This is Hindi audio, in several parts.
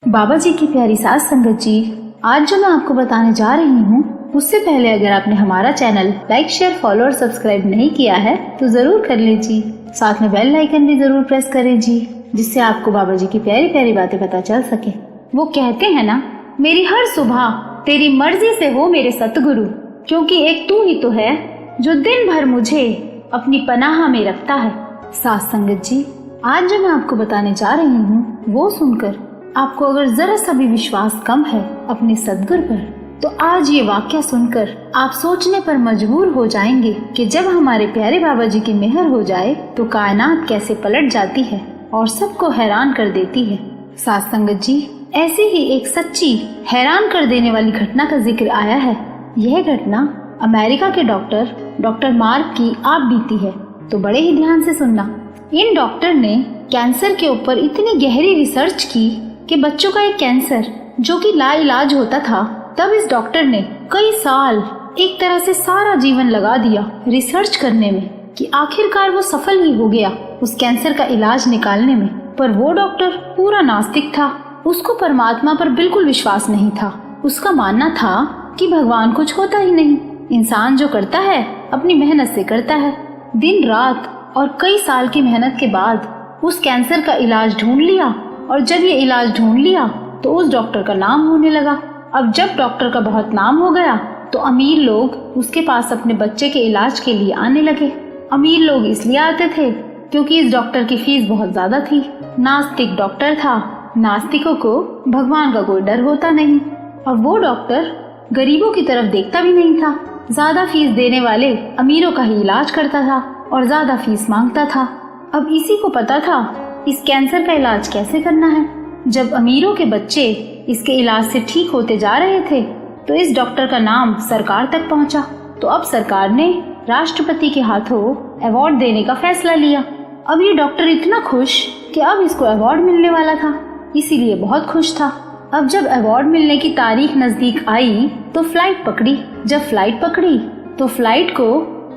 बाबा जी की प्यारी सास संगत जी, आज जो मैं आपको बताने जा रही हूँ उससे पहले अगर आपने हमारा चैनल लाइक, शेयर, फॉलो और सब्सक्राइब नहीं किया है तो जरूर कर लीजिए। साथ में बेल आइकन भी जरूर प्रेस करें जी, जिससे आपको बाबा जी की प्यारी प्यारी बातें पता चल सके। वो कहते हैं ना, मेरी हर सुबह तेरी मर्जी से हो मेरे सतगुरु, क्योंकि एक तू ही तो है जो दिन भर मुझे अपनी पनाह में रखता है। सास संगत जी, आज जो मैं आपको बताने जा रही हूँ वो सुनकर आपको अगर जरा सा भी विश्वास कम है अपने सद्गुरु पर, तो आज ये वाक्य सुनकर आप सोचने पर मजबूर हो जाएंगे कि जब हमारे प्यारे बाबा जी की मेहर हो जाए तो कायनात कैसे पलट जाती है और सबको हैरान कर देती है। साथ संगत जी, ऐसी ही एक सच्ची हैरान कर देने वाली घटना का जिक्र आया है। यह घटना अमेरिका के डॉक्टर मार्क की आप बीती है, तो बड़े ही ध्यान से सुनना। इन डॉक्टर ने कैंसर के ऊपर इतनी गहरी रिसर्च की कि बच्चों का एक कैंसर जो कि लाइलाज होता था, तब इस डॉक्टर ने कई साल एक तरह से सारा जीवन लगा दिया रिसर्च करने में कि आखिरकार वो सफल ही हो गया उस कैंसर का इलाज निकालने में। पर वो डॉक्टर पूरा नास्तिक था, उसको परमात्मा पर बिल्कुल विश्वास नहीं था। उसका मानना था कि भगवान कुछ होता ही नहीं, इंसान जो करता है अपनी मेहनत से करता है। दिन रात और कई साल की मेहनत के बाद उस कैंसर का इलाज ढूंढ लिया, और जब ये इलाज ढूंढ लिया तो उस डॉक्टर का नाम होने लगा। अब जब डॉक्टर का बहुत नाम हो गया तो अमीर लोग उसके पास अपने बच्चे के इलाज के लिए आने लगे। अमीर लोग इसलिए आते थे क्योंकि इस डॉक्टर की फीस बहुत ज्यादा थी। नास्तिक डॉक्टर था, नास्तिकों को भगवान का कोई डर होता नहीं। अब वो डॉक्टर गरीबों की तरफ देखता भी नहीं था, ज्यादा फीस देने वाले अमीरों का ही इलाज करता था और ज्यादा फीस मांगता था। अब इसी को पता था इस कैंसर का इलाज कैसे करना है। जब अमीरों के बच्चे इसके इलाज से ठीक होते जा रहे थे तो इस डॉक्टर का नाम सरकार तक पहुंचा। तो अब सरकार ने राष्ट्रपति के हाथों अवार्ड देने का फैसला लिया। अब ये डॉक्टर इतना खुश कि अब इसको अवार्ड मिलने वाला था, इसीलिए बहुत खुश था। अब जब अवार्ड मिलने की तारीख नजदीक आई तो फ्लाइट पकड़ी। जब फ्लाइट पकड़ी तो फ्लाइट को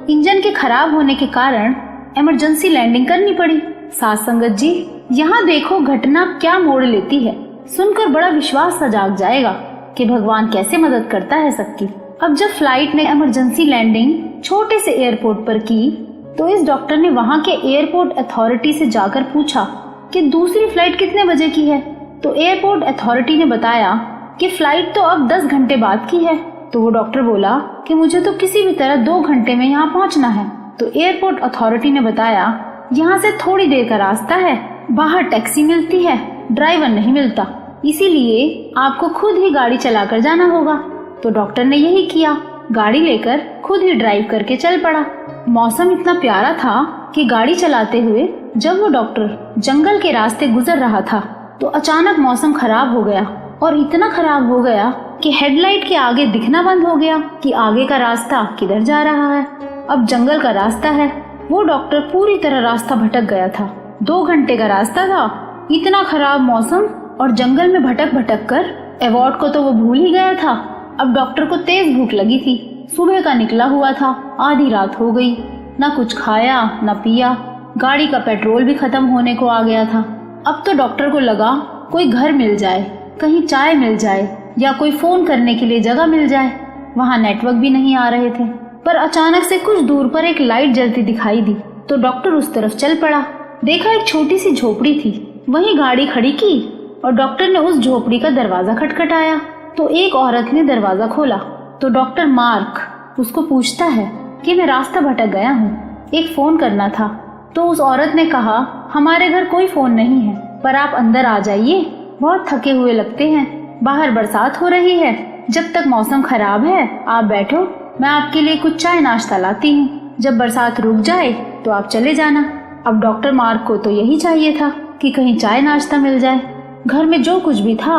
इंजन के खराब होने के कारण इमरजेंसी लैंडिंग करनी पड़ी। साथ संगत जी, यहाँ देखो घटना क्या मोड़ लेती है। सुनकर बड़ा विश्वास सा जाग जाएगा कि भगवान कैसे मदद करता है सबकी। अब जब फ्लाइट ने इमरजेंसी लैंडिंग छोटे से एयरपोर्ट पर की तो इस डॉक्टर ने वहाँ के एयरपोर्ट अथॉरिटी से जाकर पूछा कि दूसरी फ्लाइट कितने बजे की है। तो एयरपोर्ट अथॉरिटी ने बताया कि फ्लाइट तो अब 10 घंटे बाद की है। तो वो डॉक्टर बोला कि मुझे तो किसी भी तरह 2 घंटे में यहाँ पहुँचना है। तो एयरपोर्ट अथॉरिटी ने बताया यहाँ से थोड़ी देर का रास्ता है, बाहर टैक्सी मिलती है, ड्राइवर नहीं मिलता, इसीलिए आपको खुद ही गाड़ी चलाकर जाना होगा। तो डॉक्टर ने यही किया, गाड़ी लेकर खुद ही ड्राइव करके चल पड़ा। मौसम इतना प्यारा था कि गाड़ी चलाते हुए जब वो डॉक्टर जंगल के रास्ते गुजर रहा था तो अचानक मौसम खराब हो गया, और इतना खराब हो गया कि हेडलाइट के आगे दिखना बंद हो गया कि आगे का रास्ता किधर जा रहा है। अब जंगल का रास्ता है, वो डॉक्टर पूरी तरह रास्ता भटक गया था। 2 घंटे का रास्ता था, इतना खराब मौसम और जंगल में भटक भटक कर अवार्ड को तो वो भूल ही गया था। अब डॉक्टर को तेज भूख लगी थी, सुबह का निकला हुआ था, आधी रात हो गई, ना कुछ खाया ना पिया, गाड़ी का पेट्रोल भी खत्म होने को आ गया था। अब तो डॉक्टर को लगा कोई घर मिल जाए, कहीं चाय मिल जाए या कोई फोन करने के लिए जगह मिल जाए। वहाँ नेटवर्क भी नहीं आ रहे थे, पर अचानक से कुछ दूर पर एक लाइट जलती दिखाई दी तो डॉक्टर उस तरफ चल पड़ा। देखा एक छोटी सी झोपड़ी थी, वहीं गाड़ी खड़ी की और डॉक्टर ने उस झोपड़ी का दरवाजा खटखटाया। तो एक औरत ने दरवाजा खोला। तो डॉक्टर मार्क उसको पूछता है कि मैं रास्ता भटक गया हूँ, एक फोन करना था। तो उस औरत ने कहा, हमारे घर कोई फोन नहीं है, पर आप अंदर आ जाइए, बहुत थके हुए लगते हैं, बाहर बरसात हो रही है, जब तक मौसम खराब है आप बैठो, मैं आपके लिए कुछ चाय नाश्ता लाती हूँ, जब बरसात रुक जाए तो आप चले जाना। अब डॉक्टर मार्क को तो यही चाहिए था कि कहीं चाय नाश्ता मिल जाए। घर में जो कुछ भी था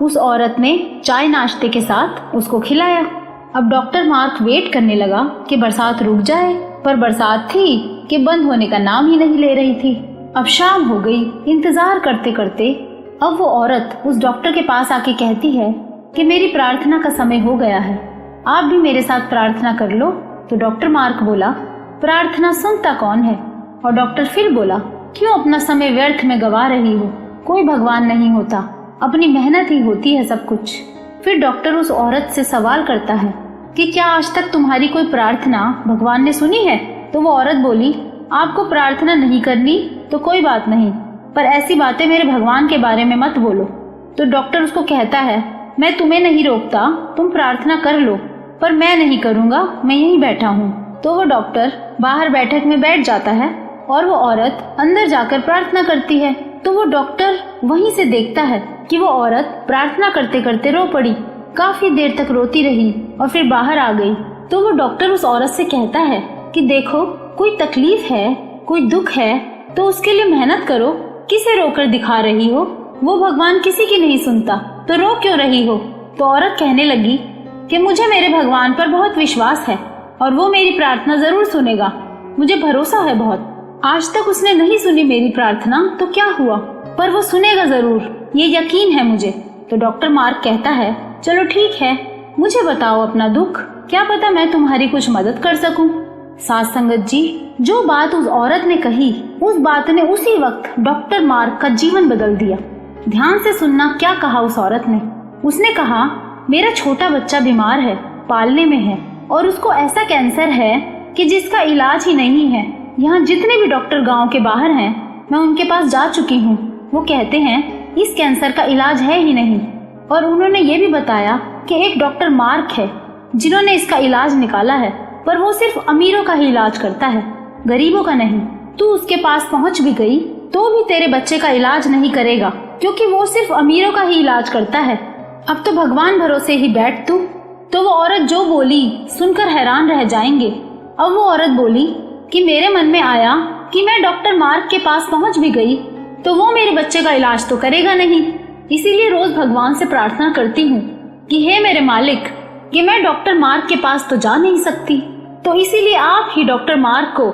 उस औरत ने चाय नाश्ते के साथ उसको खिलाया। अब डॉक्टर मार्क वेट करने लगा कि बरसात रुक जाए, पर बरसात थी कि बंद होने का नाम ही नहीं ले रही थी। अब शाम हो गई। इंतजार करते करते अब वो औरत उस डॉक्टर के पास आके कहती है कि मेरी प्रार्थना का समय हो गया है, आप भी मेरे साथ प्रार्थना कर लो। तो डॉक्टर मार्क बोला, प्रार्थना सुनता कौन है? और डॉक्टर फिर बोला, क्यों अपना समय व्यर्थ में गवा रही हो? कोई भगवान नहीं होता, अपनी मेहनत ही होती है सब कुछ। फिर डॉक्टर उस औरत से सवाल करता है कि क्या आज तक तुम्हारी कोई प्रार्थना भगवान ने सुनी है? तो वो औरत बोली, आपको प्रार्थना नहीं करनी तो कोई बात नहीं, पर ऐसी बातें मेरे भगवान के बारे में मत बोलो। तो डॉक्टर उसको कहता है, मैं तुम्हें नहीं रोकता, तुम प्रार्थना कर लो, पर मैं नहीं करूँगा, मैं यहीं बैठा हूँ। तो वो डॉक्टर बाहर बैठक में बैठ जाता है और वो औरत अंदर जाकर प्रार्थना करती है। तो वो डॉक्टर वहीं से देखता है कि वो औरत प्रार्थना करते करते रो पड़ी, काफी देर तक रोती रही और फिर बाहर आ गई। तो वो डॉक्टर उस औरत से कहता है कि देखो, कोई तकलीफ है, कोई दुख है तो उसके लिए मेहनत करो, किसे रोकर दिखा रही हो? वो भगवान किसी की नहीं सुनता तो रो क्यों रही हो? तो औरत कहने लगी कि मुझे मेरे भगवान पर बहुत विश्वास है और वो मेरी प्रार्थना जरूर सुनेगा, मुझे भरोसा है बहुत। आज तक उसने नहीं सुनी मेरी प्रार्थना तो क्या हुआ, पर वो सुनेगा जरूर, ये यकीन है मुझे। तो डॉक्टर मार्क कहता है, चलो ठीक है, मुझे बताओ अपना दुख, क्या पता मैं तुम्हारी कुछ मदद कर सकूं। साथ संगत जी, जो बात उस औरत ने कही, उस बात ने उसी वक्त डॉक्टर मार्क का जीवन बदल दिया। ध्यान से सुनना क्या कहा उस औरत ने। उसने कहा, मेरा छोटा बच्चा बीमार है, पालने में है और उसको ऐसा कैंसर है कि जिसका इलाज ही नहीं है। यहाँ जितने भी डॉक्टर गांव के बाहर हैं, मैं उनके पास जा चुकी हूँ। वो कहते हैं इस कैंसर का इलाज है ही नहीं। और उन्होंने ये भी बताया कि एक डॉक्टर मार्क है जिन्होंने इसका इलाज निकाला है, पर वो सिर्फ अमीरों का ही इलाज करता है, गरीबों का नहीं। तू उसके पास पहुँच भी गई तो भी तेरे बच्चे का इलाज नहीं करेगा, क्योंकि वो सिर्फ अमीरों का ही इलाज करता है। अब तो भगवान भरोसे ही बैठ तू। तो वो औरत जो बोली सुनकर हैरान रह जाएंगे। अब वो औरत बोली कि मेरे मन में आया कि मैं डॉक्टर मार्क के पास पहुंच भी गई तो वो मेरे बच्चे का इलाज तो करेगा नहीं, इसीलिए रोज भगवान से प्रार्थना करती हूँ कि हे मेरे मालिक, कि मैं डॉक्टर मार्क के पास तो जा नहीं सकती, तो इसीलिए आप ही डॉक्टर मार्क को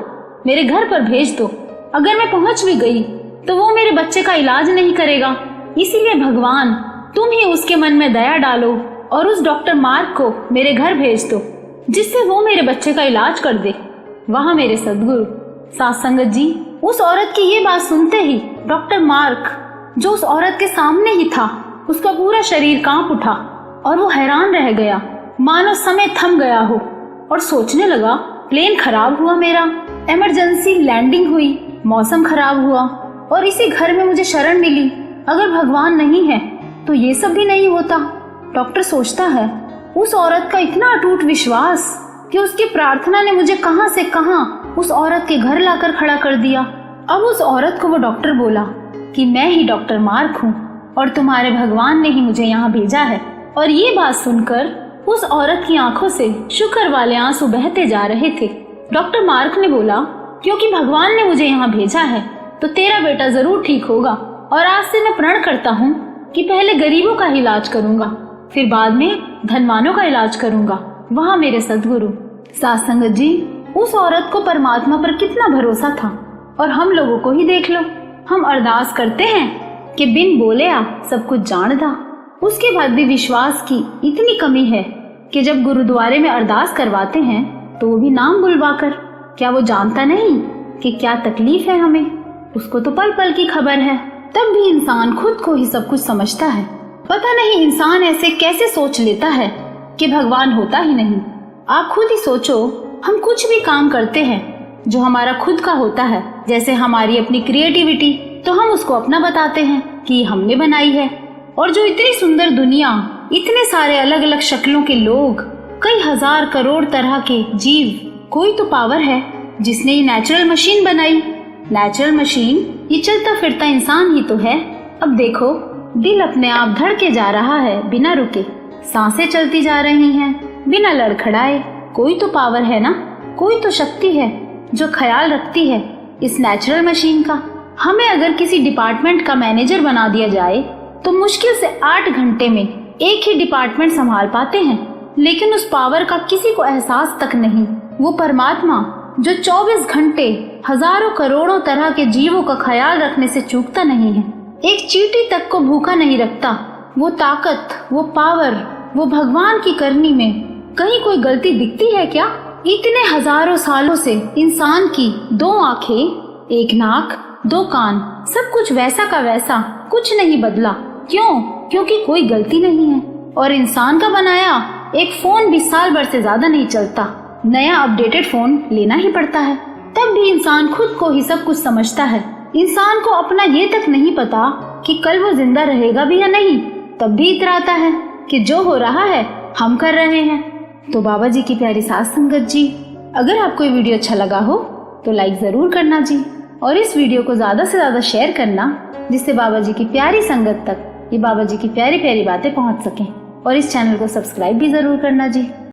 मेरे घर पर भेज दो। अगर मैं पहुंच भी गई तो वो मेरे बच्चे का इलाज नहीं करेगा, इसीलिए भगवान तुम ही उसके मन में दया डालो और उस डॉक्टर मार्क को मेरे घर भेज दो, जिससे वो मेरे बच्चे का इलाज कर दे। वहाँ मेरे सद्गुरु। साथ संगत जी, उस औरत की ये बात सुनते ही डॉक्टर मार्क, जो उस औरत के सामने ही था, उसका पूरा शरीर कांप उठा और वो हैरान रह गया, मानो समय थम गया हो, और सोचने लगा, प्लेन खराब हुआ मेरा, इमरजेंसी लैंडिंग हुई, मौसम खराब हुआ और इसी घर में मुझे शरण मिली। अगर भगवान नहीं है तो ये सब भी नहीं होता। डॉक्टर सोचता है, उस औरत का इतना अटूट विश्वास कि उसकी प्रार्थना ने मुझे कहां से कहां उस औरत के घर लाकर खड़ा कर दिया। अब उस औरत को वो डॉक्टर बोला कि मैं ही डॉक्टर मार्क हूँ और तुम्हारे भगवान ने ही मुझे यहाँ भेजा है। और ये बात सुनकर उस औरत की आंखों से शुक्र वाले आंसू बहते जा रहे थे। डॉक्टर मार्क ने बोला, क्योंकि भगवान ने मुझे यहाँ भेजा है तो तेरा बेटा जरूर ठीक होगा, और आज से मैं प्रण करता हूँ कि पहले गरीबों का इलाज करूंगा, फिर बाद में धनवानों का इलाज करूंगा। वहाँ मेरे सद्गुरु। साथ संगत जी, उस औरत को परमात्मा पर कितना भरोसा था, और हम लोगों को ही देख लो, हम अरदास करते हैं कि बिन बोले आ सब कुछ जानदा, उसके बाद भी विश्वास की इतनी कमी है कि जब गुरुद्वारे में अरदास करवाते हैं तो वो भी नाम बुलवाकर, क्या वो जानता नहीं कि क्या तकलीफ है हमें? उसको तो पल पल की खबर है। तब भी इंसान खुद को ही सब कुछ समझता है। पता नहीं इंसान ऐसे कैसे सोच लेता है कि भगवान होता ही नहीं। आप खुद ही सोचो, हम कुछ भी काम करते हैं जो हमारा खुद का होता है, जैसे हमारी अपनी क्रिएटिविटी, तो हम उसको अपना बताते हैं कि हमने बनाई है। और जो इतनी सुंदर दुनिया, इतने सारे अलग अलग शक्लों के लोग, कई हजार करोड़ तरह के जीव, कोई तो पावर है जिसने ये नेचुरल मशीन बनाई। नेचुरल मशीन ये चलता फिरता इंसान ही तो है। अब देखो, दिल अपने आप धड़के जा रहा है बिना रुके, सांसें चलती जा रही हैं बिना लड़खड़ाए। कोई तो पावर है ना, कोई तो शक्ति है जो ख्याल रखती है इस नेचुरल मशीन का। हमें अगर किसी डिपार्टमेंट का मैनेजर बना दिया जाए तो मुश्किल से 8 घंटे में एक ही डिपार्टमेंट संभाल पाते हैं, लेकिन उस पावर का किसी को एहसास तक नहीं। वो परमात्मा जो 24 घंटे हजारों करोड़ों तरह के जीवों का ख्याल रखने से चूकता नहीं है, एक चींटी तक को भूखा नहीं रखता, वो ताकत, वो पावर, वो भगवान की करनी में कहीं कोई गलती दिखती है क्या? इतने हजारों सालों से इंसान की 2 आंखें, 1 नाक, 2 कान, सब कुछ वैसा का वैसा, कुछ नहीं बदला। क्यों? क्योंकि कोई गलती नहीं है और इंसान का बनाया एक फोन भी साल भर से ज्यादा नहीं चलता। नया अपडेटेड फोन लेना ही पड़ता है। तब भी इंसान खुद को ही सब कुछ समझता है। इंसान को अपना ये तक नहीं पता कि कल वो जिंदा रहेगा भी या नहीं, तब भी इतराता है कि जो हो रहा है हम कर रहे हैं। तो बाबा जी की प्यारी साथ संगत जी, अगर आपको ये वीडियो अच्छा लगा हो तो लाइक जरूर करना जी, और इस वीडियो को ज्यादा से ज्यादा शेयर करना, जिससे बाबा जी की प्यारी संगत तक ये बाबा जी की प्यारी प्यारी बातें पहुंच सकें। और इस चैनल को सब्सक्राइब भी जरूर करना जी।